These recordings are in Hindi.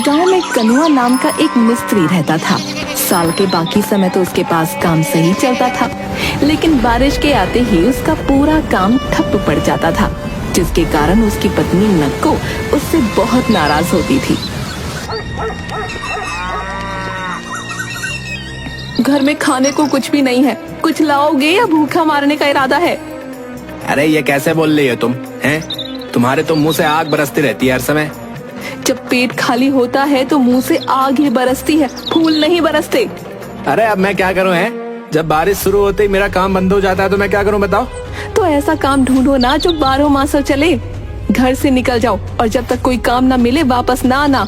गांव में कनुआ नाम का एक मिस्त्री रहता था। साल के बाकी समय तो उसके पास काम सही चलता था, लेकिन बारिश के आते ही उसका पूरा काम ठप पड़ जाता था, जिसके कारण उसकी पत्नी नक्को उससे बहुत नाराज होती थी। घर में खाने को कुछ भी नहीं है, कुछ लाओगे या भूखा मारने का इरादा है? अरे ये कैसे बोल रही हो तुम हैं? तुम्हारे तो मुंह से आग बरसती रहती है हर समय। जब पेट खाली होता है तो मुंह से आग ही बरसती है, फूल नहीं बरसते। अरे अब मैं क्या करूं हैं? जब बारिश शुरू होते ही मेरा काम बंद हो जाता है तो मैं क्या करूं बताओ? तो ऐसा काम ढूंढो ना जो 12 मास चले। घर से निकल जाओ और जब तक कोई काम ना मिले वापस ना आना।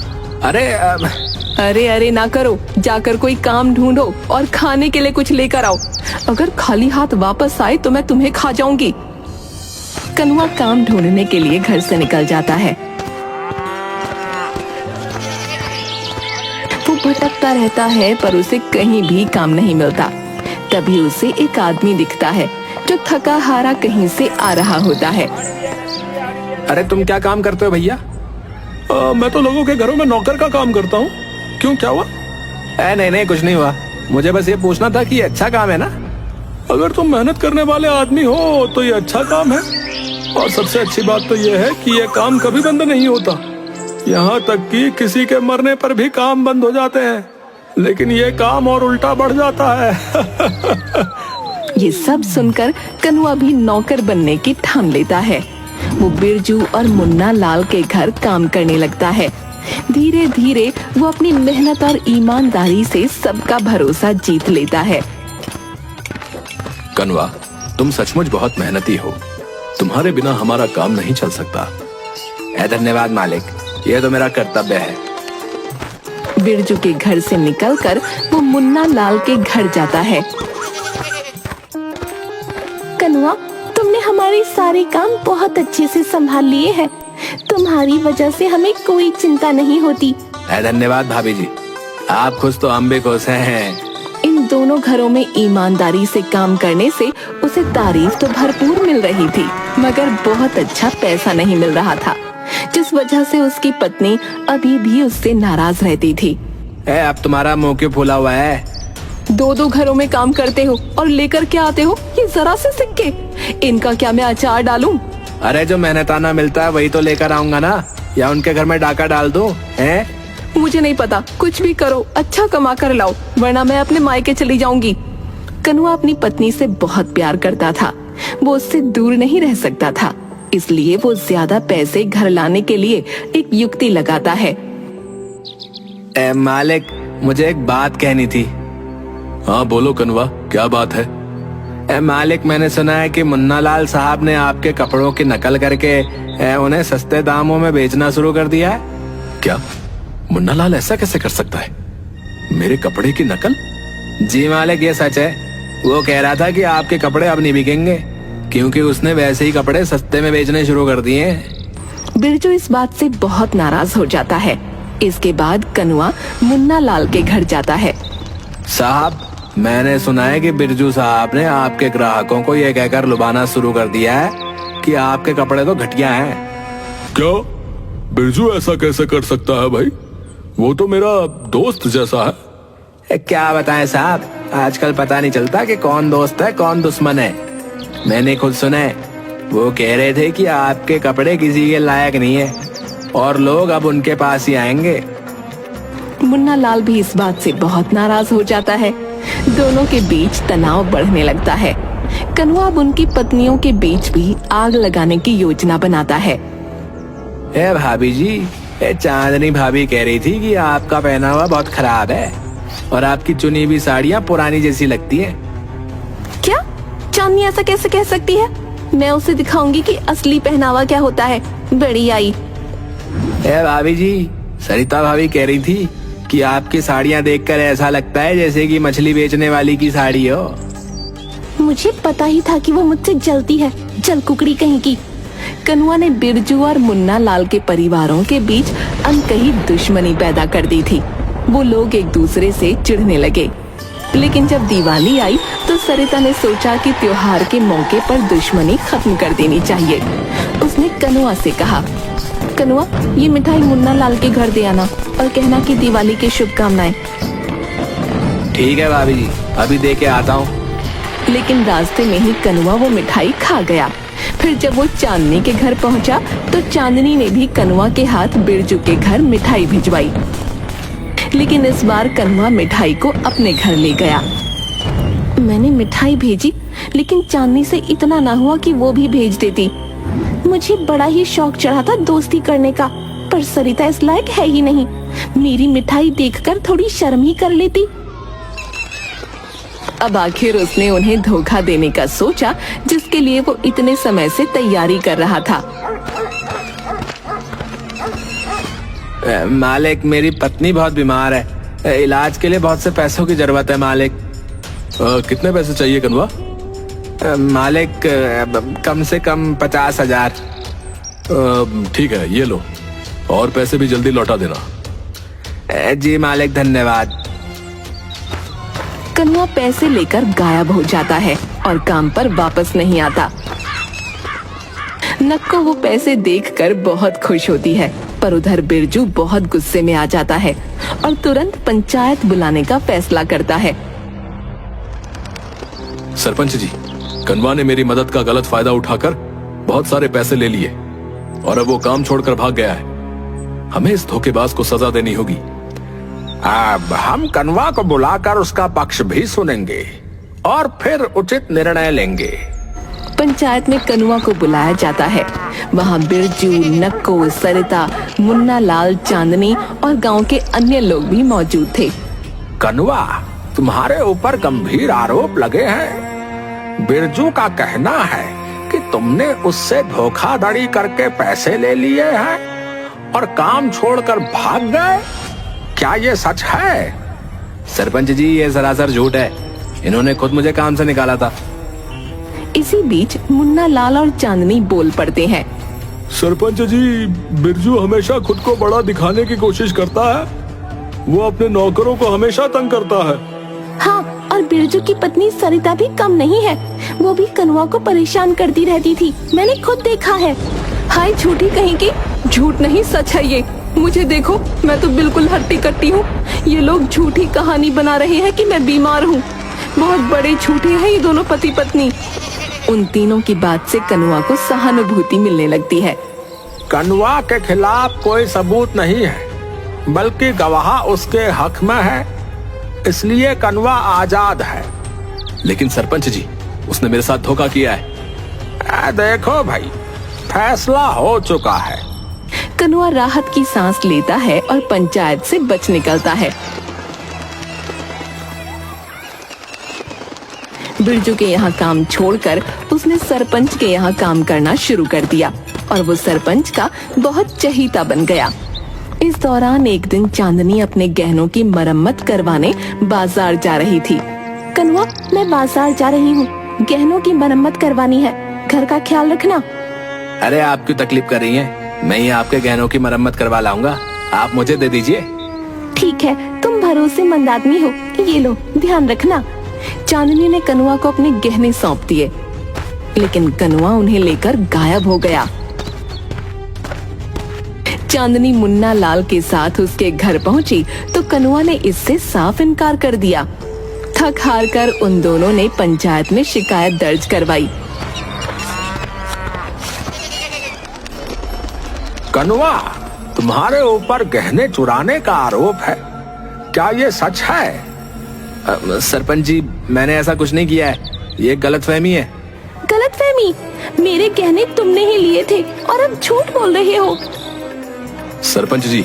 अरे ना करो, जाकर कोई काम ढूंढो और खाने के लिए कुछ लेकर आओ। अगर खाली हाथ वापस आए तो मैं तुम्हें खा जाऊंगी। कनुआ काम ढूंढने के लिए घर से निकल जाता है। वो भटकता रहता है पर उसे कहीं भी काम नहीं मिलता। तभी उसे एक आदमी दिखता है जो थका हारा कहीं से आ रहा होता है। अरे तुम क्या काम करते हो भैया? मैं तो लोगों के घरों में नौकर का काम करता हूँ। क्यों, क्या हुआ? नहीं कुछ नहीं हुआ। मुझे बस ये पूछना था कि ये अच्छा काम है ना? अगर तुम मेहनत करने वाले आदमी हो तो ये अच्छा काम है, और सबसे अच्छी बात तो ये है कि ये काम कभी बंद नहीं होता। यहाँ तक कि किसी के मरने पर भी काम बंद हो जाते हैं, लेकिन ये काम और उल्टा बढ़ जाता है। ये सब सुनकर कनुआ भी नौकर बनने की ठान लेता है। वो बिरजू और मुन्ना लाल के घर काम करने लगता है। धीरे धीरे वो अपनी मेहनत और ईमानदारी से सबका भरोसा जीत लेता है। कनुआ, तुम सचमुच बहुत मेहनती हो। तुम्हारे बिना हमारा काम नहीं चल सकता। धन्यवाद मालिक, ये तो मेरा कर्तव्य है। बिरजू के घर से निकलकर वो मुन्ना लाल के घर जाता है। कनुआ, तुमने हमारे सारे काम बहुत अच्छे से संभाल लिए हैं। तुम्हारी वजह से हमें कोई चिंता नहीं होती। धन्यवाद भाभी जी, आप खुश तो हम भी खुश हैं। इन दोनों घरों में ईमानदारी से काम करने से उसे तारीफ तो भरपूर मिल रही थी, मगर बहुत अच्छा पैसा नहीं मिल रहा था, जिस वजह से उसकी पत्नी अभी भी उससे नाराज रहती थी। अब तुम्हारा मुंह क्यों फूला हुआ है? दो घरों में काम करते हो और लेकर क्या आते हो ये जरा से सिक्के? इनका क्या मैं अचार डालूं? अरे जो मेहनताना मिलता है वही तो लेकर आऊंगा ना, या उनके घर में डाका डाल दूं? मुझे नहीं पता, कुछ भी करो, अच्छा कमा कर लाओ, वरना मैं अपने मायके चली जाऊंगी। कनुआ अपनी पत्नी से बहुत प्यार करता था, वो उससे दूर नहीं रह सकता था, इसलिए वो ज्यादा पैसे घर लाने के लिए एक युक्ति लगाता है। मालिक, मुझे एक बात कहनी थी। हाँ बोलो कनुआ, क्या बात है? मालिक, मैंने सुना है कि मुन्ना लाल साहब ने आपके कपड़ों की नकल करके उन्हें सस्ते दामों में बेचना शुरू कर दिया है। क्या मुन्ना लाल ऐसा कैसे कर सकता है? मेरे कपड़े की नकल? जी मालिक, ये सच है। वो कह रहा था कि आपके कपड़े अब नहीं बिकेंगे, क्योंकि उसने वैसे ही कपड़े सस्ते में बेचने शुरू कर दिए हैं। बिरजू इस बात से बहुत नाराज हो जाता है। इसके बाद कनुआ मुन्ना लाल के घर जाता है। साहब, मैंने सुना है कि बिरजू साहब ने आपके ग्राहकों को ये कहकर लुभाना शुरू कर दिया है कि आपके कपड़े तो घटिया हैं। क्या बिरजू ऐसा कैसे कर सकता है भाई? वो तो मेरा दोस्त जैसा है। क्या बताएं साहब, आजकल पता नहीं चलता कि कौन दोस्त है कौन दुश्मन है। मैंने खुद सुना है, वो कह रहे थे कि आपके कपड़े किसी के लायक नहीं है और लोग अब उनके पास ही आएंगे। मुन्ना लाल भी इस बात से बहुत नाराज हो जाता है। दोनों के बीच तनाव बढ़ने लगता है। कनुआ अब उनकी पत्नियों के बीच भी आग लगाने की योजना बनाता है। भाभी जी, चांदनी भाभी कह रही थी कि आपका पहनावा बहुत खराब है और आपकी चुनी हुई साड़ियाँ पुरानी जैसी लगती हैं। क्या चांदनी ऐसा कैसे कह सकती है? मैं उसे दिखाऊंगी कि असली पहनावा क्या होता है। बड़ी आई। भाभी जी, सरिता भाभी कह रही थी कि आपकी साड़ियाँ देखकर ऐसा लगता है जैसे कि मछली बेचने वाली की साड़ी हो। मुझे पता ही था कि वो मुझसे जलती है, जल कुकड़ी कहीं की। कनुआ ने बिरजू और मुन्ना लाल के परिवारों के बीच अनकही दुश्मनी पैदा कर दी थी। वो लोग एक दूसरे से चिढ़ने लगे। लेकिन जब दिवाली आई तो सरिता ने सोचा कि त्योहार के मौके पर दुश्मनी खत्म कर देनी चाहिए। उसने कनुआ से कहा, कनुआ, ये मिठाई मुन्ना लाल के घर दे आना और कहना कि दिवाली की शुभकामनाएं। ठीक है भाभी जी, अभी दे के आता हूँ। लेकिन रास्ते में ही कनुआ वो मिठाई खा गया। फिर जब वो चांदनी के घर पहुंचा तो चांदनी ने भी कनुआ के हाथ बिरजू के घर मिठाई भिजवाई। लेकिन इस बार कनुआ मिठाई को अपने घर ले गया। मैंने मिठाई भेजी, लेकिन चांदनी से इतना ना हुआ कि वो भी भेज देती। मुझे बड़ा ही शौक चढ़ा था दोस्ती करने का, पर सरिता इस लायक है ही नहीं। मेरी मिठाई देखकर थोड़ी शर्म ही कर लेती। अब आखिर उसने उन्हें धोखा देने का सोचा, जिसके लिए वो इतने समय से तैयारी कर रहा था। मालिक, मेरी पत्नी बहुत बीमार है, इलाज के लिए बहुत से पैसों की जरूरत है मालिक। कितने पैसे चाहिए कनुआ? मालिक, कम से कम 50,000। ठीक है, ये लो, और पैसे भी जल्दी लौटा देना। जी मालिक, धन्यवाद। कनुआ पैसे लेकर गायब हो जाता है और काम पर वापस नहीं आता। नक्को वो पैसे देखकर बहुत खुश होती है, पर उधर बिरजू बहुत गुस्से में आ जाता है और तुरंत पंचायत बुलाने का फैसला करता है। सरपंच जी, कनुआ ने मेरी मदद का गलत फायदा उठाकर बहुत सारे पैसे ले लिए और अब वो काम छोड़कर भाग गया है। हमें इस धोखेबाज को सजा देनी होगी। अब हम कनुआ को बुलाकर उसका पक्ष भी सुनेंगे और फिर उचित निर्णय लेंगे। पंचायत में कनुआ को बुलाया जाता है। वहाँ बिरजू, नक्को, सरिता, मुन्ना लाल, चांदनी और गांव के अन्य लोग भी मौजूद थे। कनुआ, तुम्हारे ऊपर गंभीर आरोप लगे हैं। बिरजू का कहना है कि तुमने उससे धोखाधड़ी करके पैसे ले लिए हैं और काम छोड़कर भाग गए। क्या ये सच है? सरपंच जी, ये सरासर झूठ है। इन्होंने खुद मुझे काम से निकाला था। इसी बीच मुन्ना लाल और चांदनी बोल पड़ते हैं। सरपंच जी, बिरजू हमेशा खुद को बड़ा दिखाने की कोशिश करता है। वो अपने नौकरों को हमेशा तंग करता है। हाँ, और बिरजू की पत्नी सरिता भी कम नहीं है। वो भी कनुआ को परेशान करती रहती थी, मैंने खुद देखा है। हाय झूठी कहीं की, झूठ नहीं सच है ये। मुझे देखो, मैं तो बिल्कुल हट्टी कट्टी हूँ। ये लोग झूठी कहानी बना रहे हैं कि मैं बीमार हूँ। बहुत बड़े झूठे हैं ये दोनों पति पत्नी। उन तीनों की बात से कनुआ को सहानुभूति मिलने लगती है। कनुआ के खिलाफ कोई सबूत नहीं है, बल्कि गवाह उसके हक में है, इसलिए कनुआ आजाद है। लेकिन सरपंच जी, उसने मेरे साथ धोखा किया है। देखो भाई, फैसला हो चुका है। कनुआ राहत की सांस लेता है और पंचायत से बच निकलता है। बिरजू के यहाँ काम छोड़कर उसने सरपंच के यहाँ काम करना शुरू कर दिया और वो सरपंच का बहुत चहीता बन गया। इस दौरान एक दिन चांदनी अपने गहनों की मरम्मत करवाने बाजार जा रही थी। कनुआ, मैं बाजार जा रही हूँ, गहनों की मरम्मत करवानी है, घर का ख्याल रखना। अरे आप क्यों तकलीफ कर रही हैं? मैं ही आपके गहनों की मरम्मत करवा लाऊंगा, आप मुझे दे दीजिए। ठीक है, तुम भरोसेमंद आदमी हो, ये लो, ध्यान रखना। चांदनी ने कनुआ को अपने गहने सौंप दिए, लेकिन कनुआ उन्हें लेकर गायब हो गया। चांदनी मुन्ना लाल के साथ उसके घर पहुंची तो कनुआ ने इससे साफ इनकार कर दिया। थक हार कर उन दोनों ने पंचायत में शिकायत दर्ज करवाई। कनुआ, तुम्हारे ऊपर गहने चुराने का आरोप है, क्या ये सच है? सरपंच जी, मैंने ऐसा कुछ नहीं किया है, ये गलतफहमी है। गलतफहमी? मेरे गहने तुमने ही लिए थे और अब झूठ बोल रहे हो। सरपंच जी,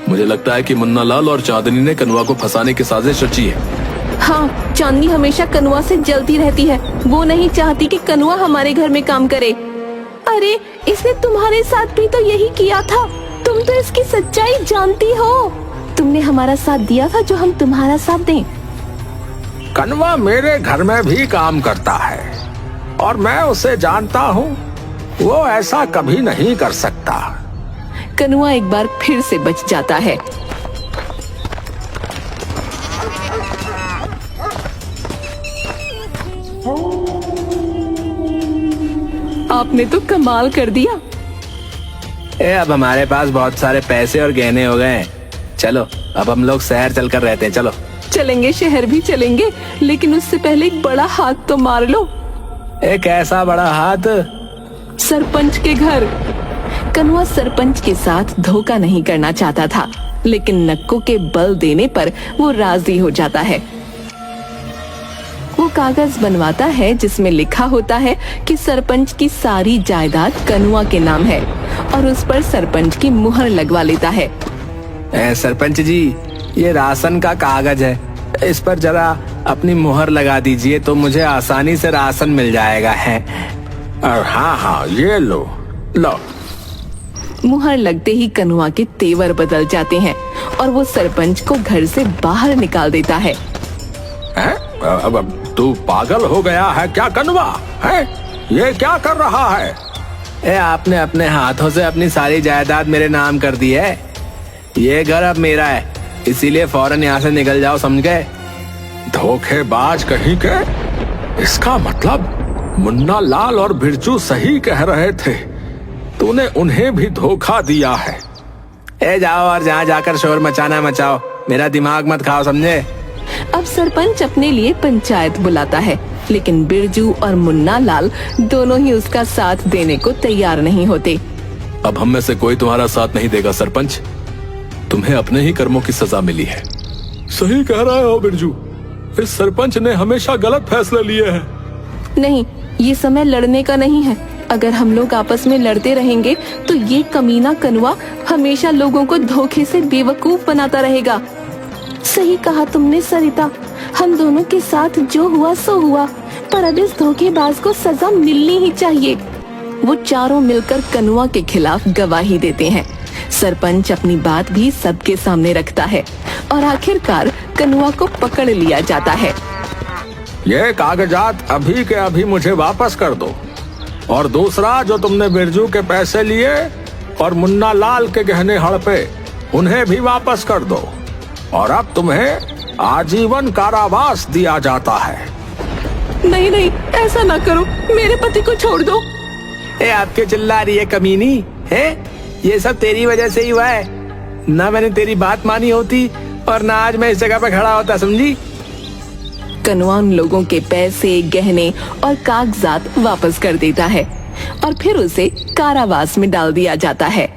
मुझे लगता है कि मुन्ना लाल और चांदनी ने कनुआ को फंसाने की साजिश रची है। हाँ, चांदनी हमेशा कनुआ से जलती रहती है। वो नहीं चाहती कि कनुआ हमारे घर में काम करे। अरे, इसने तुम्हारे साथ भी तो यही किया था। तुम तो इसकी सच्चाई जानती हो। तुमने हमारा साथ दिया था जो हम तुम्हारा साथ दें। कनुआ मेरे घर में भी काम करता है और मैं उसे जानता हूँ, वो ऐसा कभी नहीं कर सकता। कनुआ एक बार फिर से बच जाता है। आपने तो कमाल कर दिया। अब हमारे पास बहुत सारे पैसे और गहने हो गए हैं। चलो अब हम लोग शहर चलकर रहते हैं। चलो चलेंगे, शहर भी चलेंगे, लेकिन उससे पहले एक बड़ा हाथ तो मार लो। एक ऐसा बड़ा हाथ? सरपंच के घर। कनुआ सरपंच के साथ धोखा नहीं करना चाहता था, लेकिन नक्को के बल देने पर वो राजी हो जाता है। वो कागज बनवाता है जिसमें लिखा होता है कि सरपंच की सारी जायदाद कनुआ के नाम है और उस पर सरपंच की मुहर लगवा लेता है। सरपंच जी, ये राशन का कागज है, इस पर जरा अपनी मुहर लगा दीजिए तो मुझे आसानी से राशन मिल जाएगा है। हाँ हाँ, ये लो। मुहर लगते ही कनुआ के तेवर बदल जाते हैं और वो सरपंच को घर से बाहर निकाल देता है। अब तू पागल हो गया है क्या कनुआ? है ये क्या कर रहा है? आपने अपने हाथों से अपनी सारी जायदाद मेरे नाम कर दी है। ये घर अब मेरा है, इसीलिए फौरन यहाँ से निकल जाओ, समझ गए? धोखेबाज कहीं के। इसका मतलब मुन्ना लाल और बिरजू सही कह रहे थे, तूने उन्हें भी धोखा दिया है। जाओ और जहाँ जाकर शोर मचाना मचाओ, मेरा दिमाग मत खाओ, समझे? अब सरपंच अपने लिए पंचायत बुलाता है, लेकिन बिरजू और मुन्ना लाल दोनों ही उसका साथ देने को तैयार नहीं होते। अब हम में से कोई तुम्हारा साथ नहीं देगा सरपंच, तुम्हें अपने ही कर्मों की सजा मिली है। सही कह रहा हो बिरजू, इस सरपंच ने हमेशा गलत फैसले लिए हैं। नहीं, ये समय लड़ने का नहीं है। अगर हम लोग आपस में लड़ते रहेंगे तो ये कमीना कनुआ हमेशा लोगों को धोखे से बेवकूफ बनाता रहेगा। सही कहा तुमने सरिता, हम दोनों के साथ जो हुआ सो हुआ, पर अब इस धोखेबाज को सजा मिलनी ही चाहिए। वो चारों मिलकर कनुआ के खिलाफ गवाही देते हैं। सरपंच अपनी बात भी सबके सामने रखता है और आखिरकार कनुआ को पकड़ लिया जाता है। ये कागजात अभी के अभी मुझे वापस कर दो, और दूसरा जो तुमने बिरजू के पैसे लिए और मुन्ना लाल के गहने हड़पे, उन्हें भी वापस कर दो, और अब तुम्हें आजीवन कारावास दिया जाता है। नहीं नहीं, ऐसा ना करो, मेरे पति को छोड़ दो। आपके चिल्ला रही है कमीनी है? ये सब तेरी वजह से ही हुआ है। ना मैंने तेरी बात मानी होती और ना आज मैं इस जगह पे खड़ा होता, समझी? कनुआ उन लोगों के पैसे, गहने और कागजात वापस कर देता है और फिर उसे कारावास में डाल दिया जाता है।